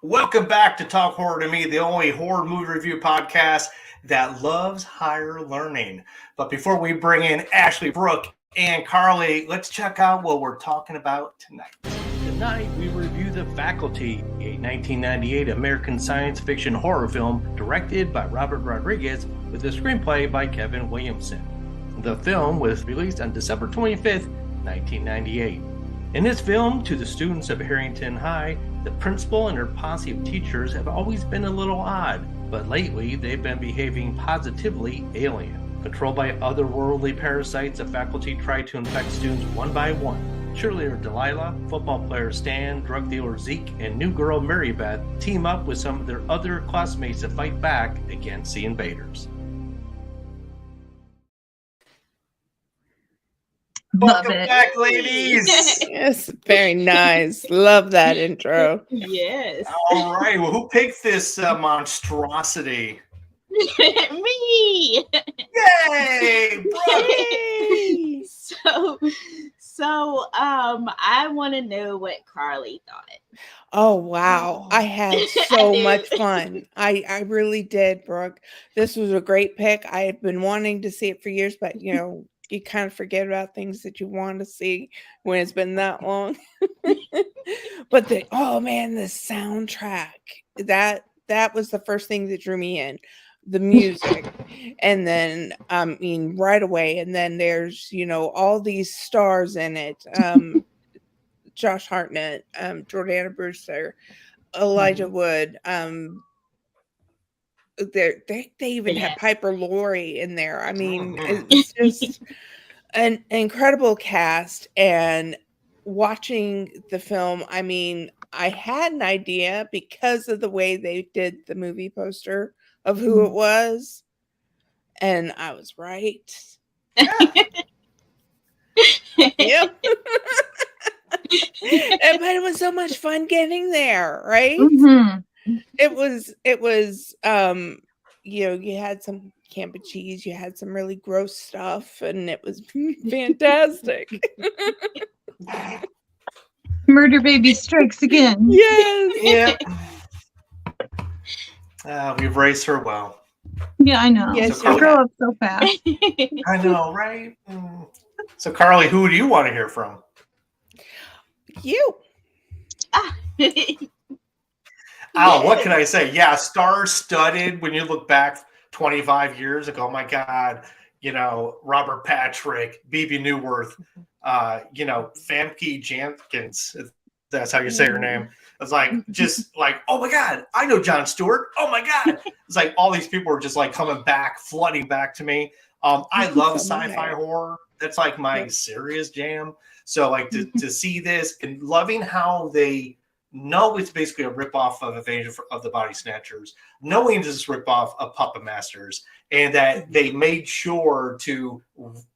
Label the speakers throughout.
Speaker 1: Welcome back to Talk Horror to Me, the only horror movie review podcast that loves higher learning. But before we bring in Ashley, Brooke, and Carly, let's check out what we're talking about tonight. Tonight, we review The Faculty, a 1998 American science fiction horror film directed by Robert Rodriguez with a screenplay by Kevin Williamson. The film was released on December 25th, 1998. In this film, to the students of Harrington High, the principal and her posse of teachers have always been a little odd, but lately they've been behaving positively alien. Controlled by otherworldly parasites, the faculty try to infect students one by one. Cheerleader Delilah, football player Stan, drug dealer Zeke, and new girl Marybeth team up with some of their other classmates to fight back against the invaders.
Speaker 2: Love
Speaker 1: Welcome
Speaker 2: it.
Speaker 1: back, ladies.
Speaker 3: Yes, very nice. Love that intro.
Speaker 2: Yes.
Speaker 1: All right. Well, who picked this monstrosity?
Speaker 2: Me.
Speaker 1: Yay! Brooke!
Speaker 3: Yay!
Speaker 2: So I want to know what Carly thought.
Speaker 3: Oh, wow. I had so much fun. I really did, Brooke. This was a great pick. I had been wanting to see it for years, but you kind of forget about things that you want to see when it's been that long. But the soundtrack, that was the first thing that drew me in. The music. And then right away, and then there's all these stars in it. Josh Hartnett, Jordana Brewster, Elijah Wood, they even had Piper Laurie in there. I mean, it's just an incredible cast. And watching the film, I mean, I had an idea because of the way they did the movie poster of who it was, and I was right. Yep. But it was so much fun getting there, right?
Speaker 2: Mm-hmm.
Speaker 3: It was you had some camp and cheese, you had some really gross stuff, and it was fantastic.
Speaker 2: Murder baby strikes again.
Speaker 3: Yes.
Speaker 1: Yeah. We've raised her well.
Speaker 2: Yeah, I know.
Speaker 3: Yes,
Speaker 1: So
Speaker 2: I grow up so fast.
Speaker 1: I know, right? So, Carly, who do you want to hear from?
Speaker 3: You.
Speaker 1: Oh, what can I say? Yeah, star-studded when you look back 25 years ago. Oh, my God. Robert Patrick, Bebe Neuwirth, Famke Janssen. That's how you say her name. It's like, just like, oh, my God, I know Jon Stewart. Oh, my God. It's like all these people are just like coming back, flooding back to me. I love sci-fi horror. That's like my serious jam. So like to see this and loving how they know it's basically a ripoff of Invasion of the Body Snatchers, knowing it's a ripoff of Puppet Masters, and that they made sure to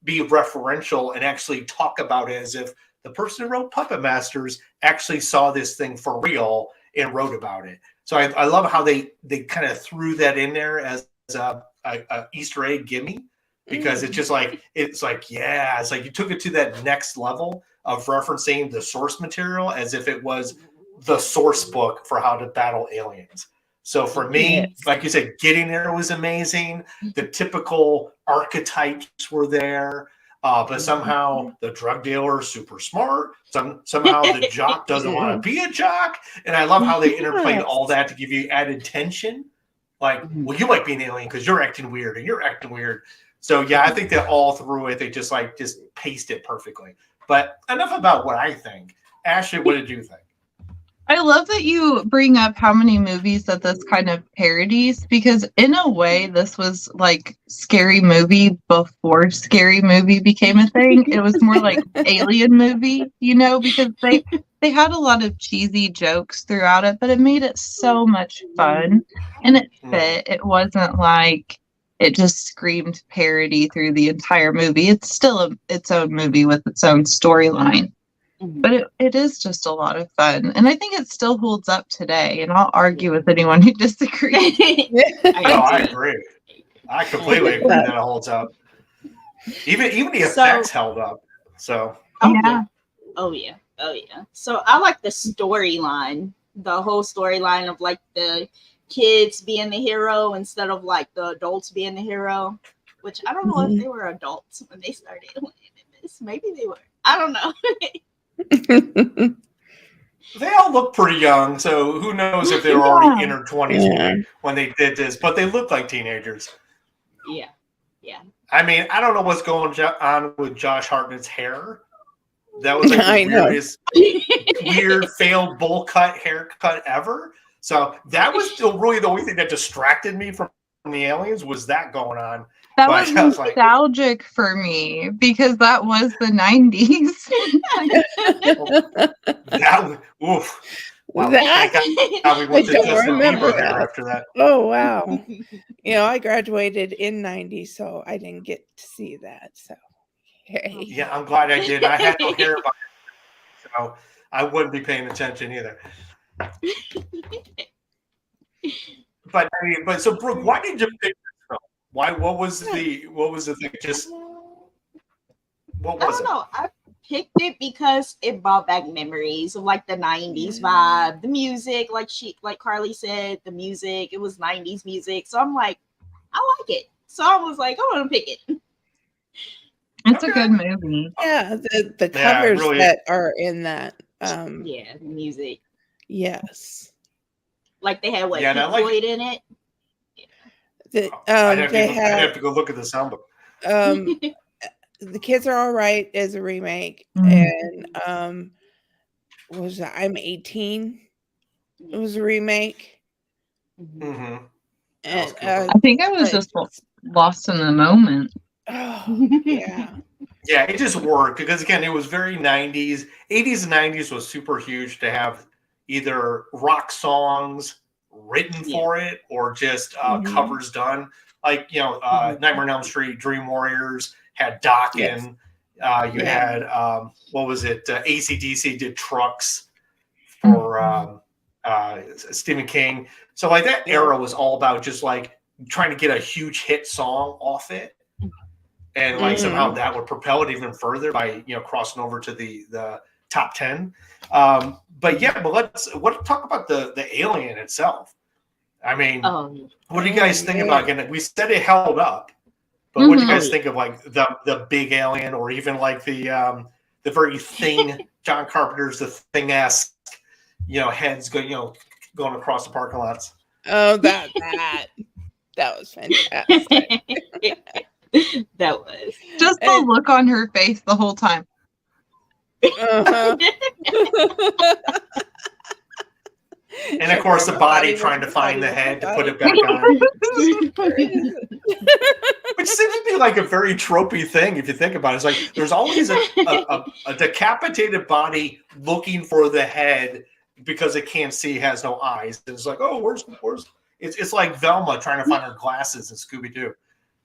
Speaker 1: be referential and actually talk about it as if the person who wrote Puppet Masters actually saw this thing for real and wrote about it. So I love how they kind of threw that in there as a Easter egg gimme. Because it's just like, it's like you took it to that next level of referencing the source material as if it was the source book for how to battle aliens. So for me, like you said, getting there was amazing. The typical archetypes were there, but somehow the drug dealer is super smart. Somehow the jock doesn't want to be a jock. And I love how they interplayed all that to give you added tension. Like, well, you might be an alien because you're acting weird and you're acting weird. So, yeah, I think that all through it, they just paced it perfectly. But enough about what I think. Ashley, what did you think?
Speaker 2: I love that you bring up how many movies that this kind of parodies, because in a way, this was like Scary Movie before Scary Movie became a thing. It was more like Alien Movie, because they had a lot of cheesy jokes throughout it, but it made it so much fun. And it fit. It wasn't like it just screamed parody through the entire movie. It's still its own movie with its own storyline. But it is just a lot of fun. And I think it still holds up today. And I'll argue with anyone who disagrees.
Speaker 1: I agree. I completely agree that it holds up. Even the effects held up. So
Speaker 2: yeah.
Speaker 4: Oh yeah. So I like the storyline the whole storyline of like the kids being the hero instead of like the adults being the hero, which I don't know if they were adults when they started this. Maybe they were. I don't know.
Speaker 1: They all look pretty young, so who knows if they were already in their 20s when they did this, but they look like teenagers.
Speaker 4: Yeah. Yeah.
Speaker 1: I mean, I don't know what's going on with Josh Hartnett's hair. That was like the weirdest, weird failed bowl cut haircut ever. So that was still really the only thing that distracted me from the aliens was that going on.
Speaker 2: That was nostalgic for me because that was the 90s.
Speaker 1: That oof. Wow,
Speaker 3: I don't remember that.
Speaker 1: After that.
Speaker 3: Oh wow! I graduated in '90, so I didn't get to see that. So, hey.
Speaker 1: Yeah, I'm glad I did. I had no hair about it, so I wouldn't be paying attention either. But so Brooke, why did you pick this film? Why? What was the thing? Just what was
Speaker 4: I don't know. I picked it because it brought back memories of like the 90s vibe, the music, like Carly said, the music, it was 90s music. So I'm like, I like it. So I was like, I want to pick it.
Speaker 2: It's a good movie.
Speaker 3: Yeah, the covers really that are in that.
Speaker 4: The music.
Speaker 3: Yes.
Speaker 4: Like they had what Floyd in it.
Speaker 1: I'd have to go look at the soundbook.
Speaker 3: The Kids Are All Right is a remake, and was I'm 18? It was a remake.
Speaker 1: Mm-hmm.
Speaker 3: And
Speaker 2: I think I was just lost in the moment.
Speaker 3: Oh, yeah.
Speaker 1: Yeah, it just worked because again, it was very 90s. 80s and 90s was super huge to have either rock songs written for it or just covers done. Like Nightmare on Elm Street, Dream Warriors had Dokken. You had what was it? AC/DC did Trucks for Stephen King. So like that era was all about just like trying to get a huge hit song off it, and like somehow that would propel it even further by crossing over to the top 10. But let's talk about the alien itself. I mean, what do you guys think about it? We said it held up. But what do you guys think of like the big alien, or even like the very Thing, John Carpenter's The Thing-esque, heads going across the parking lots?
Speaker 3: Oh, that was fantastic.
Speaker 4: That was
Speaker 2: just the look on her face the whole time.
Speaker 1: And of course, the body trying to find the head to put it back on. Which seems to be like a very tropey thing if you think about it. It's like there's always a decapitated body looking for the head because it can't see, has no eyes. And it's like, oh, where's it's like Velma trying to find her glasses in Scooby-Doo.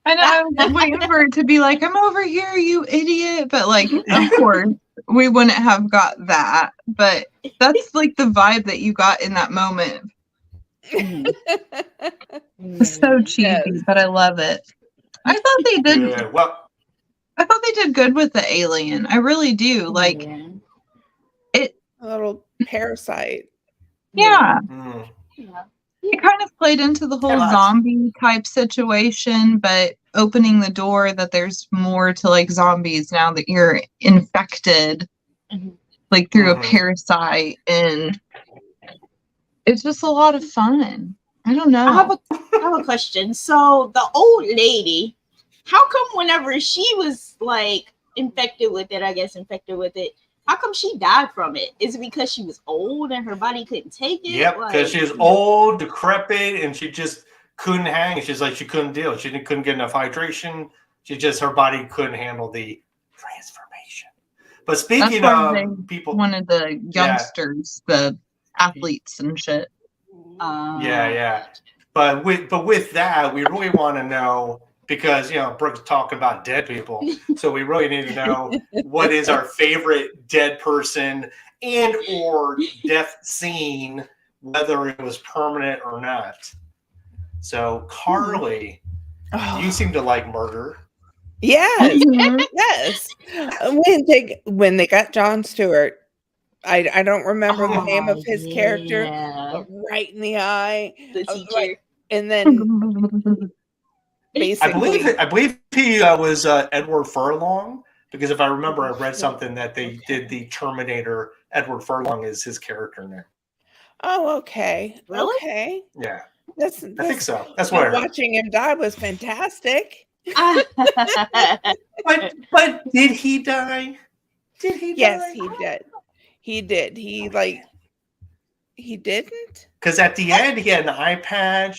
Speaker 2: I know, I was waiting for it to be like, I'm over here, you idiot. But like, of course, we wouldn't have got that. But that's like the vibe that you got in that moment. So cheesy, but I love it. I thought they did.
Speaker 1: Yeah, well,
Speaker 2: I thought they did good with the alien. I really do. Like it.
Speaker 3: A little parasite.
Speaker 2: Yeah.
Speaker 4: Yeah.
Speaker 2: It kind of played into the whole zombie type situation, but opening the door that there's more to like zombies now that you're infected, like through a parasite, and it's just a lot of fun. I don't know.
Speaker 4: I have a question. So the old lady, how come whenever she was like infected with it, how come she died from it? Is it because she was old and her body couldn't take it?
Speaker 1: Yep, because she was old, decrepit, and she just couldn't hang. She's like, she couldn't deal. She couldn't get enough hydration. Her body couldn't handle the transformation. But speaking of people,
Speaker 2: one of the youngsters, the athletes and shit.
Speaker 1: Yeah. But with that, we really want to know, because Brooke's talking about dead people, so we really need to know what is our favorite dead person and or death scene, whether it was permanent or not. So Carly, you seem to like murder.
Speaker 3: Yes, yes. When they got Jon Stewart, I don't remember the name
Speaker 4: Oh,
Speaker 3: of his character,
Speaker 4: yeah.
Speaker 3: but right in the eye.
Speaker 4: The
Speaker 3: I was
Speaker 4: teacher.
Speaker 3: like- and then basically,
Speaker 1: I believe he was Edward Furlong, because if I remember, I read something that they did the Terminator. Edward Furlong is his character in there.
Speaker 3: oh, okay.
Speaker 4: Really?
Speaker 3: Okay.
Speaker 1: Yeah,
Speaker 3: That's
Speaker 1: I think so. That's what I heard.
Speaker 3: watching him die was fantastic.
Speaker 1: But did he die? Did he die?
Speaker 3: Yes, he did. He did. He didn't?
Speaker 1: Because at the end, he had an eye patch,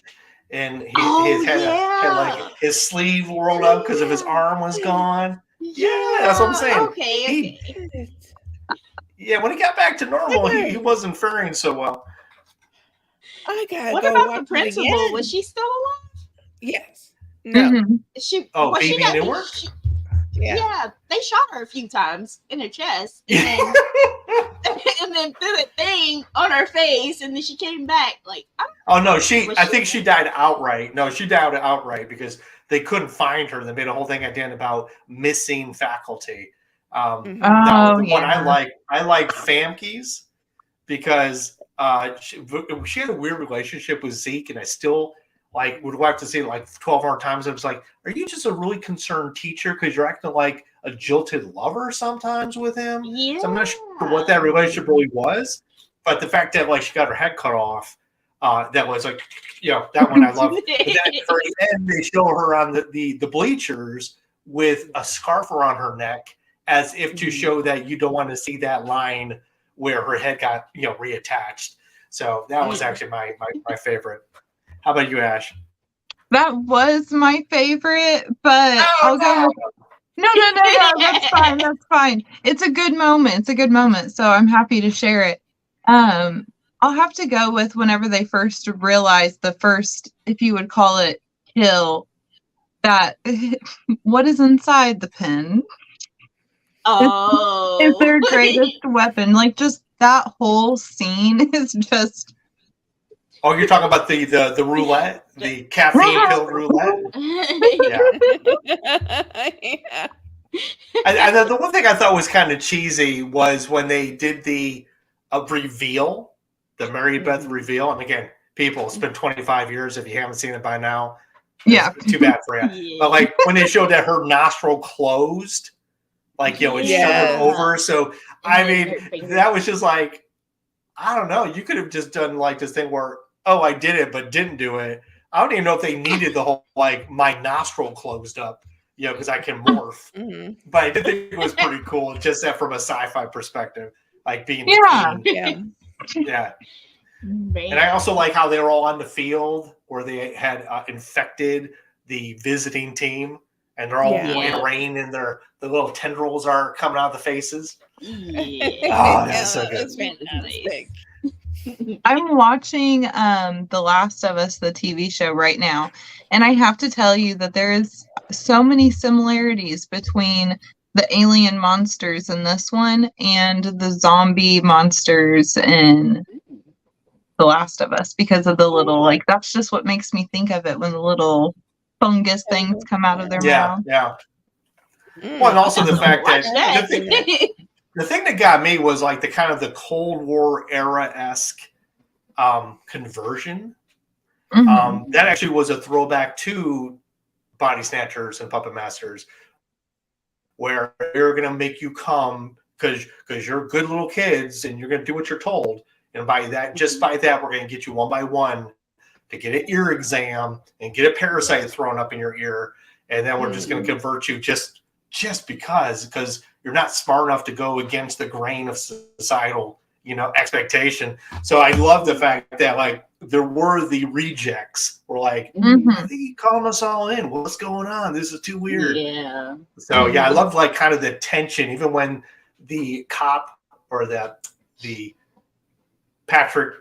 Speaker 1: and he had like his sleeve rolled up because of his arm was gone. Yeah, that's what I'm saying.
Speaker 4: Okay.
Speaker 1: Yeah, when he got back to normal, he wasn't faring so well.
Speaker 3: I gotta
Speaker 4: What
Speaker 3: go
Speaker 4: about
Speaker 3: watch
Speaker 4: the
Speaker 3: it
Speaker 4: principal?
Speaker 3: again.
Speaker 4: Was she still alive?
Speaker 3: Yes. No.
Speaker 2: Mhm.
Speaker 4: She.
Speaker 1: Oh,
Speaker 4: was she
Speaker 1: Bebe
Speaker 4: not-
Speaker 1: Neuwirth?
Speaker 4: she-
Speaker 3: Yeah.
Speaker 4: Yeah, they shot her a few times in her chest, and then, and then threw a thing on her face, and then she came back. Like,
Speaker 1: Oh no,
Speaker 4: Was
Speaker 1: I
Speaker 4: she-
Speaker 1: think she died outright. No, she died outright because they couldn't find her. They made a whole thing at the end about missing faculty.
Speaker 3: Mhm.
Speaker 1: Now,
Speaker 2: Oh,
Speaker 1: the one
Speaker 2: yeah.
Speaker 1: I like Famke's because she had a weird relationship with Zeke, and I still would have to see it like 12 more times. I was like, are you just a really concerned teacher because you're acting like a jilted lover sometimes with him?
Speaker 4: yeah.
Speaker 1: So I'm not sure what that relationship really was, but the fact that she got her head cut off, that was that one I love. But then at the very end, they show her on the bleachers with a scarf around her neck, as if to show that you don't want to see that line where her head got reattached. So that was actually my favorite. How about you, Ash?
Speaker 2: That was my favorite, but I'll go with no. That's fine. That's fine. It's a good moment. It's a good moment. So I'm happy to share it. I'll have to go with whenever they first realized the first, if you would call it, kill, that what is inside the pen
Speaker 4: Oh,
Speaker 2: is their greatest weapon. Like, just that whole scene is just.
Speaker 1: Oh, you're talking about the roulette, the caffeine filled roulette. Yeah.
Speaker 3: Yeah.
Speaker 1: And the one thing I thought was kind of cheesy was when they did the reveal, the Marybeth reveal. And again, people, it's been 25 years. If you haven't seen it by now,
Speaker 2: Yeah.
Speaker 1: too bad for you.
Speaker 4: Yeah.
Speaker 1: But when they showed that her nostril closed, it shut over. So I mean, that was just I don't know. You could have just done this thing where, oh, I did it, but didn't do it. I don't even know if they needed the whole my nostril closed up, because I can morph.
Speaker 3: Mhm.
Speaker 1: But I did think it was pretty cool, just that from a sci-fi perspective, being
Speaker 2: Yeah.
Speaker 1: teen.
Speaker 3: Yeah.
Speaker 1: Yeah.
Speaker 4: Man.
Speaker 1: And I also like how they were all on the field where they had infected the visiting team, and they're all in rain, and the little tendrils are coming out of the faces.
Speaker 4: Yeah.
Speaker 1: Oh, that's so good.
Speaker 3: That's fantastic.
Speaker 2: I'm watching The Last of Us, the TV show, right now, and I have to tell you that there is so many similarities between the alien monsters in this one and the zombie monsters in The Last of Us, because of the little that's just what makes me think of it when the little fungus things come out of their
Speaker 1: Yeah,
Speaker 2: mouth.
Speaker 1: yeah.
Speaker 3: Mm.
Speaker 1: Well, and also the fact
Speaker 4: Watch
Speaker 1: that
Speaker 4: that.
Speaker 1: the thing that got me was the kind of the Cold War era-esque conversion.
Speaker 2: Mhm.
Speaker 1: That actually was a throwback to Body Snatchers and Puppet Masters, where they're going to make you come because you're good little kids and you're going to do what you're told. And by that, we're going to get you one by one to get an ear exam and get a parasite thrown up in your ear. And then we're just going to convert you just because you're not smart enough to go against the grain of societal, expectation. So I love the fact that there were the rejects were I think he calling us all in. What's going on? This is too weird.
Speaker 4: Yeah.
Speaker 1: So yeah, I love kind of the tension, even when the cop or the Patrick,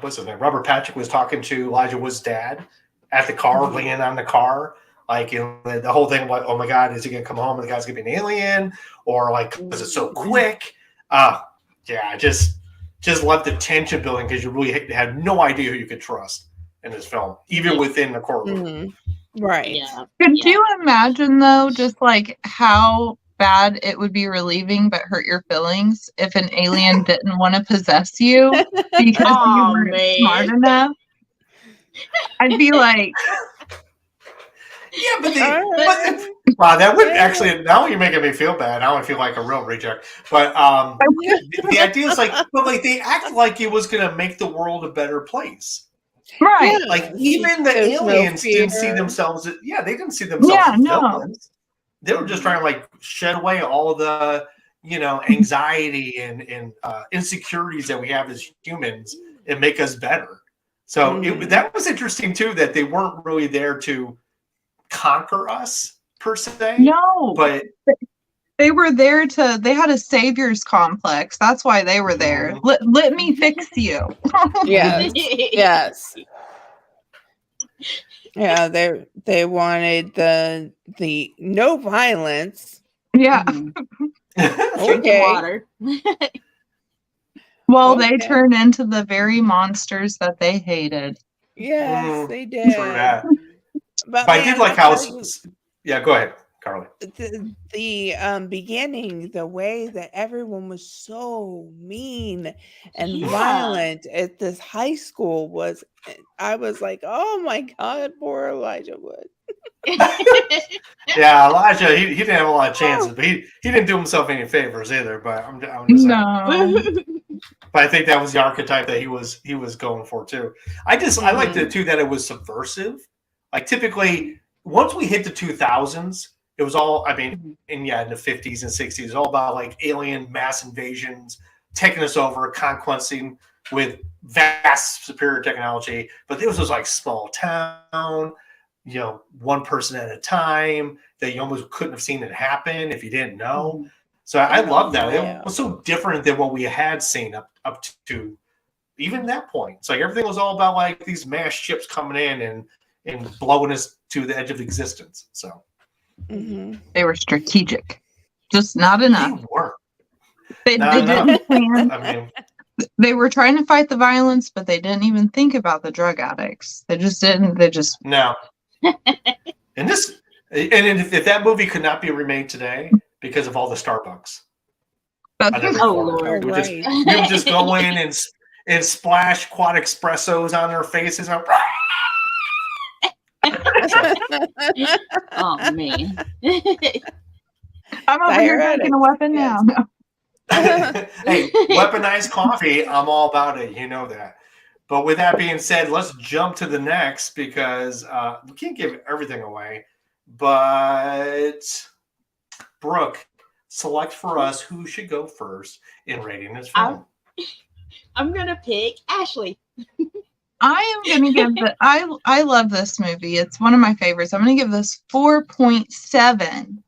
Speaker 1: what's his name? Robert Patrick was talking to Elijah Wood's dad at the car, leaning on the car. The whole thing, oh my God, is he gonna come home and the guy's gonna be an alien, or because it's so quick? Yeah, just love the tension building because you really had no idea who you could trust in this film, even within the courtroom.
Speaker 3: Mhm. Right.
Speaker 4: Yeah.
Speaker 2: Could you imagine though, just how bad it would be relieving but hurt your feelings if an alien didn't want to possess you because
Speaker 4: Aw,
Speaker 2: you weren't
Speaker 4: man.
Speaker 2: smart enough. I'd be like,
Speaker 1: Yeah, but
Speaker 3: Alright.
Speaker 1: wow, that would actually, now you're making me feel bad. Now I feel like a real reject. But the idea is like, but like they act like it was going to make the world a better place.
Speaker 2: right.
Speaker 3: Yeah.
Speaker 1: Like even the
Speaker 3: There's no
Speaker 1: aliens didn't see
Speaker 3: fear.
Speaker 1: themselves. They didn't see themselves
Speaker 2: Yeah,
Speaker 1: as
Speaker 2: no.
Speaker 1: villains. They were just trying to like shed away all the anxiety and insecurities that we have as humans and make us better. So that was interesting too, that they weren't really there to conquer us per se.
Speaker 2: No,
Speaker 1: but
Speaker 2: they were there they had a savior's complex. That's why they were there. Let me fix you.
Speaker 3: Yes. Yes. Yeah, they wanted the no violence.
Speaker 2: Yeah.
Speaker 3: Okay.
Speaker 4: Water.
Speaker 2: Well, they
Speaker 3: Okay.
Speaker 2: turned into the very monsters that they hated.
Speaker 3: Yes, they did.
Speaker 1: True that.
Speaker 3: But
Speaker 1: I did like how. Yeah, go ahead, Carly.
Speaker 3: the beginning, the way that everyone was so mean and
Speaker 4: Yeah.
Speaker 3: violent at this high school was, I was like, oh my God, poor Elijah Wood.
Speaker 1: Yeah, Elijah, he didn't have a lot of chances, but he didn't do himself any favors either. But I'm just saying.
Speaker 2: No.
Speaker 1: But I think that was the archetype that he was going for too. I liked it too that it was subversive. Like typically, once we hit the 2000s, it was all, I mean, in the 50s and 60s, it was all about like alien mass invasions, taking us over, conquesting with vast superior technology. But this was like small town, one person at a time that you almost couldn't have seen it happen if you didn't know. So I love that. It was so different than what we had seen up to even that point. It's like everything was all about like these mass ships coming in and blowing us to the edge of existence. So
Speaker 2: They were strategic, just not enough.
Speaker 1: they were.
Speaker 2: They didn't plan.
Speaker 1: I mean,
Speaker 2: they were trying to fight the violence, but they didn't even think about the drug addicts. They just didn't. They just
Speaker 1: no. And if that movie could not be remade today because of all the Starbucks.
Speaker 4: Lord.
Speaker 1: We would just go in and splash quad espressos on their faces. And,
Speaker 4: Oh man.
Speaker 2: I'm over here drinking a weapon now. No.
Speaker 1: Hey, weaponized coffee, I'm all about it. You know that. But with that being said, let's jump to the next because we can't give everything away. But Brooke, select for us who should go first in rating this film.
Speaker 4: I'm gonna pick Ashley.
Speaker 2: I am going to give I love this movie. It's one of my favorites. I'm going to give this 4.7.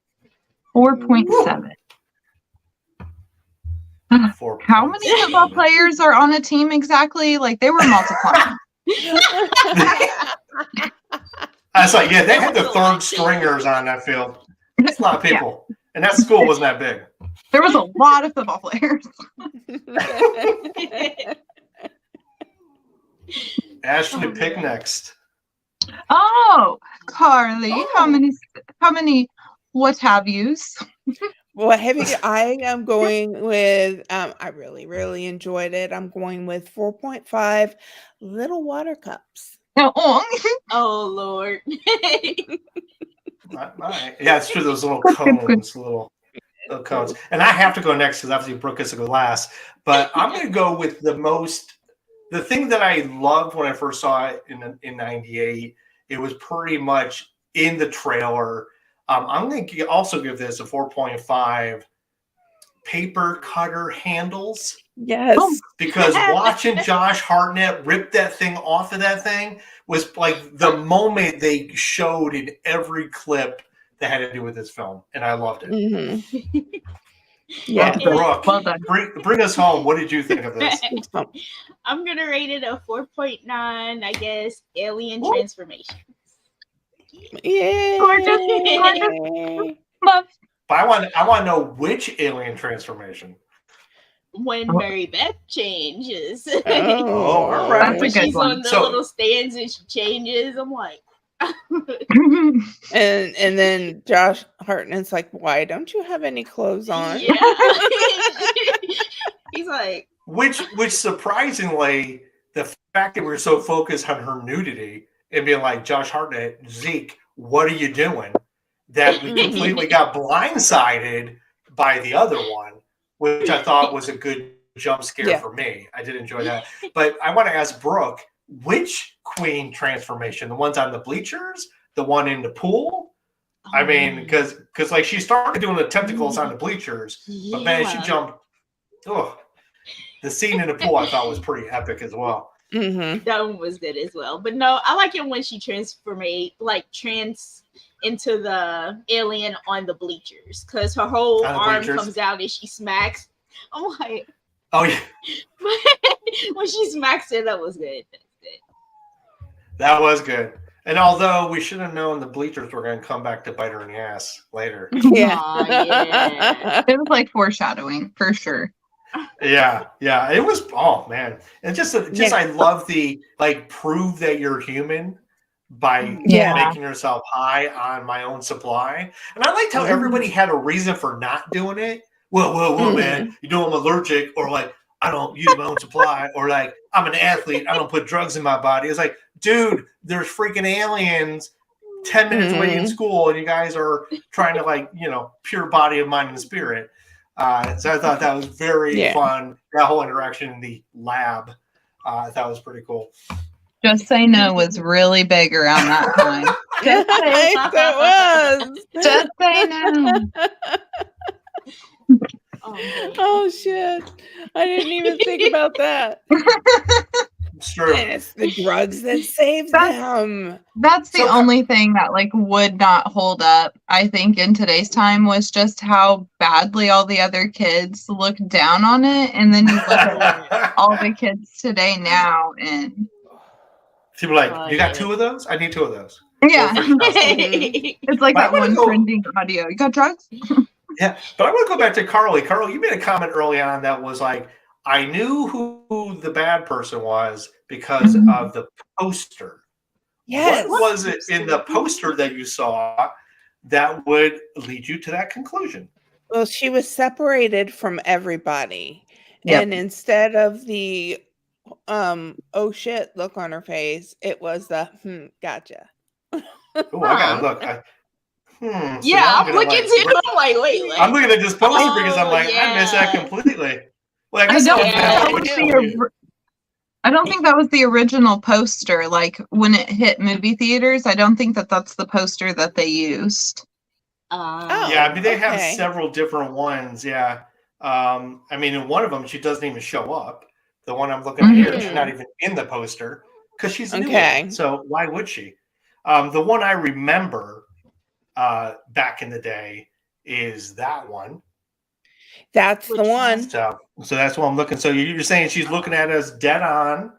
Speaker 2: 4.7. How many football players are on a team exactly? Like they were multiplying.
Speaker 1: I was like, yeah, they had the third stringers on that field. That's a lot of people. And that school wasn't that big.
Speaker 2: There was a lot of football players.
Speaker 1: Ashley, pick next.
Speaker 2: Oh, Carly, how many what have yous?
Speaker 3: Well, I am going with, I really, really enjoyed it. I'm going with 4.5 little water cups.
Speaker 4: Oh Lord.
Speaker 1: Yeah, it's true. Those little cones, little cones. And I have to go next because obviously Brooke gets to go last. But I'm going to go with the thing that I loved when I first saw it in '98. It was pretty much in the trailer. I'm going to also give this a 4.5 paper cutter handles.
Speaker 3: Yes.
Speaker 1: Because watching Josh Hartnett rip that thing off of that thing was like the moment they showed in every clip that had to do with this film. And I loved it.
Speaker 3: Yeah.
Speaker 1: Brooke, bring us home. What did you think of this?
Speaker 4: I'm going to rate it a 4.9, I guess, alien transformation.
Speaker 3: Yeah.
Speaker 2: Gorgeous. Love.
Speaker 1: But I want to know which alien transformation.
Speaker 4: When Marybeth changes.
Speaker 1: Oh, all right.
Speaker 2: That's a good
Speaker 4: She's
Speaker 2: one.
Speaker 4: on the little stands and she changes. I'm like,
Speaker 3: And then Josh Hartnett's like, why don't you have any clothes on?
Speaker 4: Yeah. He's like,
Speaker 1: Which surprisingly, the fact that we're so focused on her nudity and being like, Josh Hartnett, Zeke, what are you doing? That we completely got blindsided by the other one, which I thought was a good jump scare for me. I did enjoy that. But I want to ask Brooke, which queen transformation? The ones on the bleachers? The one in the pool? I mean, because like she started doing the tentacles on the bleachers, but man, she jumped. Oh, the scene in the pool I thought was pretty epic as well.
Speaker 3: Mm-hmm.
Speaker 4: That one was good as well. But no, I like it when she trans into the alien on the bleachers, because her whole arm comes out and she smacks. I'm like,
Speaker 1: oh yeah.
Speaker 4: When she smacks it, that was good.
Speaker 1: That was good. And although we should have known the bleachers were going to come back to bite her in the ass later.
Speaker 3: Yeah.
Speaker 4: Yeah.
Speaker 2: It was like foreshadowing for sure.
Speaker 1: Yeah. It was, oh man. And just I love the, like, prove that you're human by making yourself high on my own supply. And I liked how everybody had a reason for not doing it. Whoa, man. You know I'm allergic, or like, I don't use my own supply, or like, I'm an athlete, I don't put drugs in my body. It's like, dude, there's freaking aliens 10 minutes away in school, and you guys are trying to, like, pure body of mind and spirit. So I thought that was very fun. That whole interaction in the lab, I thought was pretty cool.
Speaker 2: Just Say No was really big around that time. Just Say No.
Speaker 3: Oh shit! I didn't even think about that.
Speaker 1: It's true.
Speaker 3: And it's the drugs that save them.
Speaker 2: That's the only thing that like would not hold up, I think, in today's time, was just how badly all the other kids look down on it, and then you look at all the kids today now, and
Speaker 1: people are like, you got 2 of those? I need 2 of those.
Speaker 2: Yeah. It's like that one trending audio. You got drugs?
Speaker 1: Yeah, but I want to go back to Carly. Carly, you made a comment early on that was like, I knew who the bad person was because of the poster.
Speaker 3: Yes.
Speaker 1: What was it in the poster that you saw that would lead you to that conclusion?
Speaker 3: Well, she was separated from everybody. Yep. And instead of the oh shit look on her face, it was the gotcha.
Speaker 1: Oh, I gotta look.
Speaker 4: I'm looking too. I'm like, wait.
Speaker 1: I'm looking at this poster because I'm like, I missed that completely. Well, I
Speaker 2: don't think that was the original poster. Like when it hit movie theaters, I don't think that's the poster that they used.
Speaker 1: I mean, they have several different ones. Yeah. I mean, in one of them, she doesn't even show up. The one I'm looking at here, she's not even in the poster because she's new. So why would she? The one I remember back in the day is that one.
Speaker 3: That's the one.
Speaker 1: So that's what I'm looking. So you're saying she's looking at us dead on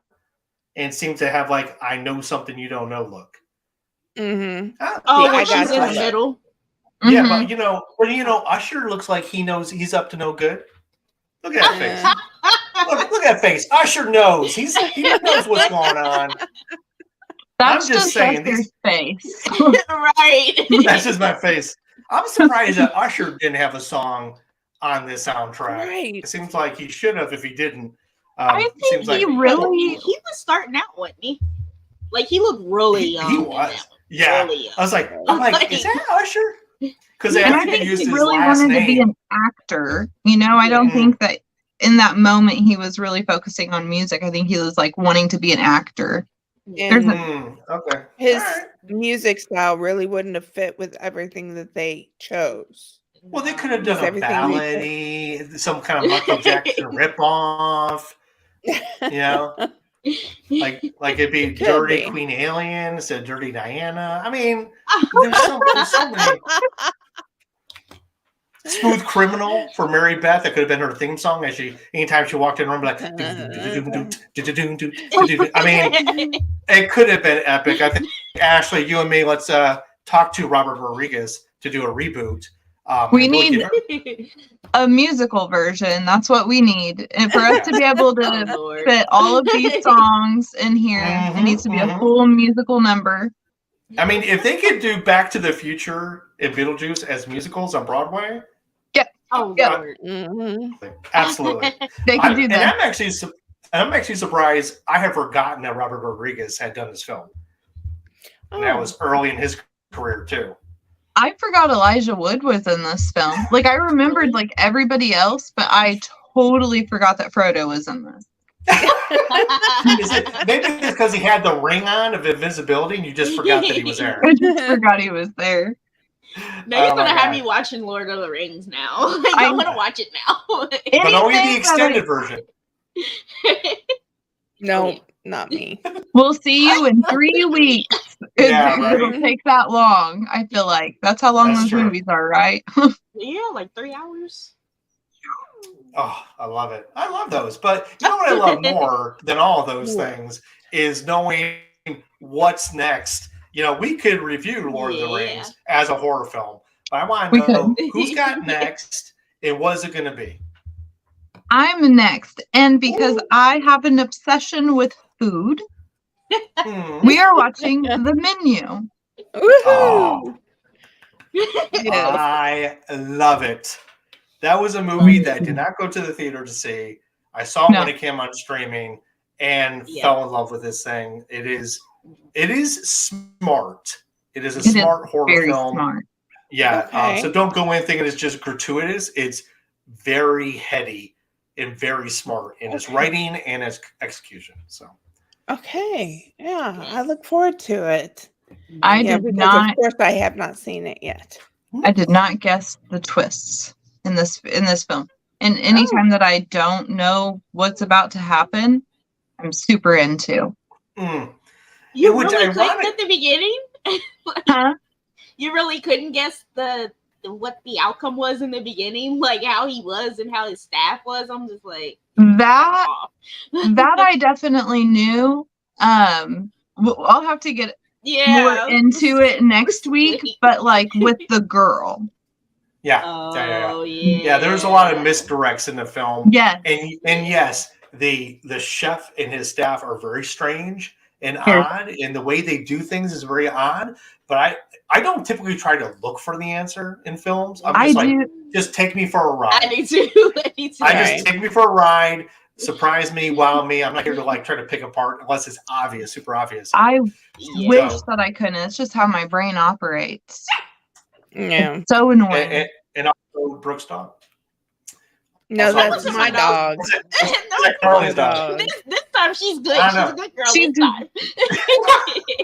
Speaker 1: and seems to have like, I know something you don't know look.
Speaker 4: Mm-hmm. She's in the middle.
Speaker 1: Yeah, but Usher looks like he knows he's up to no good. Look at that face. Look at that face. Usher knows. He knows what's going on.
Speaker 2: That's just saying his face.
Speaker 4: Right.
Speaker 1: That's just my face. I'm surprised that Usher didn't have a song on this soundtrack.
Speaker 3: Right.
Speaker 1: It seems like he should have if he didn't.
Speaker 2: I think he
Speaker 4: was starting out, wasn't he? Like he looked really young.
Speaker 1: He was. Yeah.
Speaker 4: Really young.
Speaker 1: I was like, is that Usher? Because
Speaker 2: I think he really wanted to be an actor. I don't think that in that moment he was really focusing on music. I think he was like wanting to be an actor.
Speaker 1: Okay.
Speaker 3: His music style really wouldn't have fit with everything that they chose.
Speaker 1: Well, they could have done a ballad-y, some kind of Michael Jackson ripoff. Like it'd be Dirty Queen Alien instead of Dirty Diana. I mean, there's so many. Smooth Criminal for Marybeth. That could have been her theme song. Anytime she walked in the room, like, I mean, it could have been epic. I think, Ashley, you and me, let's talk to Robert Rodriguez to do a reboot.
Speaker 2: We need a musical version. That's what we need. And for us to be able to fit all of these songs in here, it needs to be a full musical number.
Speaker 1: I mean, if they could do Back to the Future and Beetlejuice as musicals on Broadway,
Speaker 4: Oh
Speaker 1: Yeah.
Speaker 4: Lord.
Speaker 1: absolutely.
Speaker 2: They can do
Speaker 1: And
Speaker 2: that.
Speaker 1: I'm actually surprised. I had forgotten that Robert Rodriguez had done this film. And that was early in his career too.
Speaker 2: I forgot Elijah Wood was in this film. Like I remembered like everybody else, but I totally forgot that Frodo was in this.
Speaker 1: Maybe it's because he had the ring on of invisibility and you just forgot that he was there.
Speaker 2: I just forgot he was there.
Speaker 4: Now you're
Speaker 1: Oh my
Speaker 4: gonna have
Speaker 1: God.
Speaker 4: me watching Lord of the Rings now. Like,
Speaker 2: I
Speaker 4: I want to watch it now.
Speaker 1: But only the
Speaker 2: Anything that
Speaker 1: extended version.
Speaker 3: No, not me.
Speaker 2: We'll see you in 3 weeks.
Speaker 1: Yeah, right.
Speaker 2: It'll take that long. I feel like that's how long
Speaker 1: That's
Speaker 2: those
Speaker 1: true.
Speaker 2: movies are, right?
Speaker 4: Yeah, like 3 hours.
Speaker 1: Oh, I love it. I love those. But you know what I love more than all of those things is knowing what's next. You know, we could review Lord of the Rings as a horror film, but I want to know who's got next and what is it going to be?
Speaker 2: I'm next, and because I have an obsession with food, we are watching The Menu.
Speaker 1: Oh,
Speaker 3: Yes.
Speaker 1: I love it. That was a movie that I did not go to the theater to see. I saw it when it came on streaming and fell in love with this thing. It is smart. It is a smart horror
Speaker 2: very
Speaker 1: film.
Speaker 2: Smart.
Speaker 1: Yeah.
Speaker 3: Okay.
Speaker 1: So don't go in thinking it's just gratuitous. It's very heady and very smart in its writing and its execution. So
Speaker 3: Okay. Yeah, I look forward to it.
Speaker 2: I
Speaker 3: Yeah,
Speaker 2: did
Speaker 3: because
Speaker 2: not.
Speaker 3: of course I have not seen it yet.
Speaker 2: I did not guess the twists in this film. And anytime that I don't know what's about to happen, I'm super into.
Speaker 4: You
Speaker 1: Which
Speaker 4: really couldn't
Speaker 1: ironic-
Speaker 4: at the beginning?
Speaker 2: Huh?
Speaker 4: You really couldn't guess what the outcome was in the beginning, like how he was and how his staff was. I'm just like
Speaker 2: That
Speaker 4: off.
Speaker 2: I definitely knew. I'll have to get more into it next week, but like with the girl.
Speaker 4: Oh,
Speaker 1: Yeah, there's a lot of misdirects in the film.
Speaker 2: Yes.
Speaker 1: And yes, the chef and his staff are very strange and odd, and the way they do things is very odd. But I don't typically try to look for the answer in films. I'm just just take me for a ride.
Speaker 4: I do too.
Speaker 1: Just take me for a ride, surprise me, wow me. I'm not here to like try to pick apart unless it's obvious, super obvious.
Speaker 2: I wish that I couldn't. It's just how my brain operates.
Speaker 3: Yeah.
Speaker 2: It's so annoying.
Speaker 1: And also Brooks' dog.
Speaker 3: No,
Speaker 1: Also,
Speaker 3: that's my dog.
Speaker 1: Is that Carly's dog?
Speaker 4: This time she's good.
Speaker 1: I
Speaker 4: She's
Speaker 1: know.
Speaker 4: a good girl
Speaker 2: She's
Speaker 4: this time.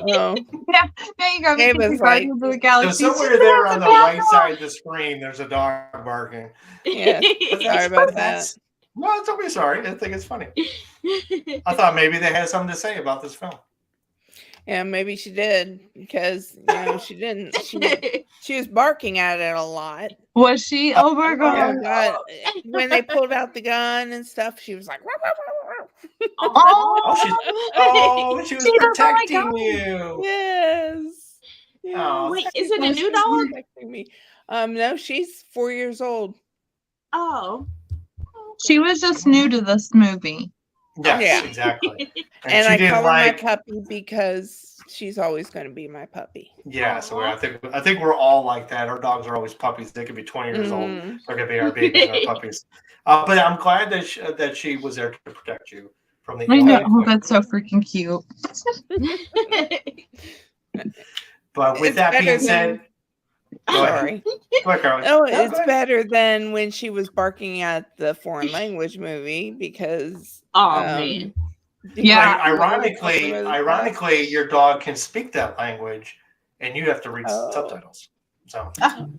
Speaker 3: Oh,
Speaker 2: Yeah, you got me
Speaker 3: Gabe was
Speaker 2: thinking
Speaker 3: like-
Speaker 2: Guardians of the
Speaker 1: So
Speaker 2: Galaxy.
Speaker 1: somewhere there on the right side of the screen, there's a dog barking.
Speaker 3: yeah. Sorry about that.
Speaker 1: No, don't be sorry. I think it's funny. I thought maybe they had something to say about this film.
Speaker 3: Yeah, maybe she did because she didn't. She was barking at it a lot.
Speaker 2: Was she? Oh my
Speaker 3: Oh
Speaker 2: god.
Speaker 3: God! When they pulled out the gun and stuff, she was like, "Ruff, ruff, ruff, ruff."
Speaker 1: She was
Speaker 2: She doesn't like
Speaker 1: protecting
Speaker 2: dogs.
Speaker 1: you.
Speaker 3: Yes.
Speaker 1: Oh,
Speaker 4: Wait, is it a
Speaker 3: Yes,
Speaker 4: new
Speaker 3: she's
Speaker 4: dog?
Speaker 3: protecting me. No, she's 4 years old.
Speaker 4: Oh.
Speaker 2: She was just new to this movie.
Speaker 1: Yes,
Speaker 3: Yeah.
Speaker 1: exactly.
Speaker 3: And
Speaker 1: she
Speaker 3: I
Speaker 1: didn't
Speaker 3: call her my
Speaker 1: like.
Speaker 3: puppy because she's always going to be my puppy.
Speaker 1: Yeah, so I think we're all like that. Our dogs are always puppies. They could be 20 years old.
Speaker 3: Mhm.
Speaker 1: They're gonna be our babies, and our puppies. But I'm glad that she was there to protect you from the.
Speaker 2: I know.
Speaker 1: evil.
Speaker 2: Oh, that's so freaking cute.
Speaker 1: But with
Speaker 3: It's
Speaker 1: that
Speaker 3: better
Speaker 1: being
Speaker 3: than-
Speaker 1: said, go ahead.
Speaker 3: Sorry.
Speaker 1: Go ahead, Carly.
Speaker 3: No,
Speaker 1: No,
Speaker 3: it's
Speaker 1: go ahead.
Speaker 3: better than when she was barking at the foreign language movie because.
Speaker 4: Oh man.
Speaker 2: Yeah.
Speaker 1: Ironically, your dog can speak that language, and you have to read
Speaker 3: Oh.
Speaker 1: subtitles. So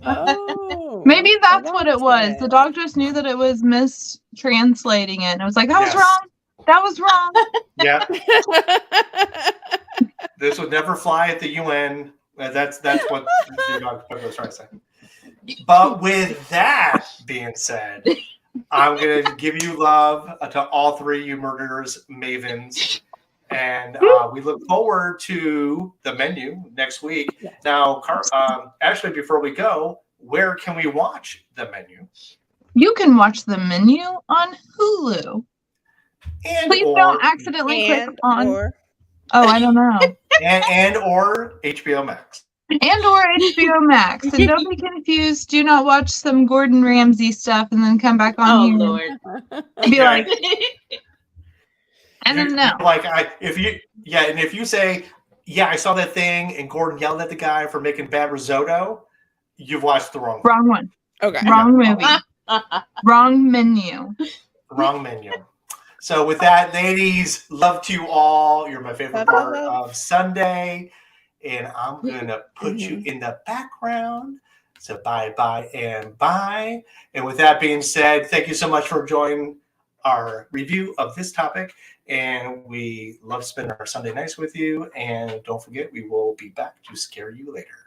Speaker 3: Oh,
Speaker 2: Maybe that's what it
Speaker 3: that's
Speaker 2: was. The dog just knew that it was mistranslating it, and it was like, "That was
Speaker 1: Yes.
Speaker 2: wrong. That was wrong."
Speaker 1: yeah, this would never fly at the UN. That's what your dog was trying to say. But with that being said, I'm going to give you love to all three you murderers mavens. And we look forward to the menu next week.
Speaker 3: Yes.
Speaker 1: Now, Ashley, before we go, where can we watch the menu?
Speaker 2: You can watch the menu on Hulu.
Speaker 1: And
Speaker 2: Please don't accidentally click on. Oh, I don't know.
Speaker 1: and or HBO Max.
Speaker 2: And or HBO Max. And don't be confused. Do not watch some Gordon Ramsay stuff and then come back on
Speaker 4: Oh
Speaker 2: here
Speaker 4: Lord.
Speaker 2: and be
Speaker 1: Yeah.
Speaker 2: like, I don't know.
Speaker 1: Like if you say, yeah, I saw that thing and Gordon yelled at the guy for making bad risotto, you've watched the wrong
Speaker 2: Wrong one.
Speaker 3: Okay.
Speaker 2: Wrong movie. Wrong menu.
Speaker 1: wrong menu. So with that, ladies, love to you all. You're my favorite part of Sunday. And I'm going to put you in the background. So bye and bye. And with that being said, thank you so much for joining our review of this topic. And we love spending our Sunday nights with you. And don't forget, we will be back to scare you later.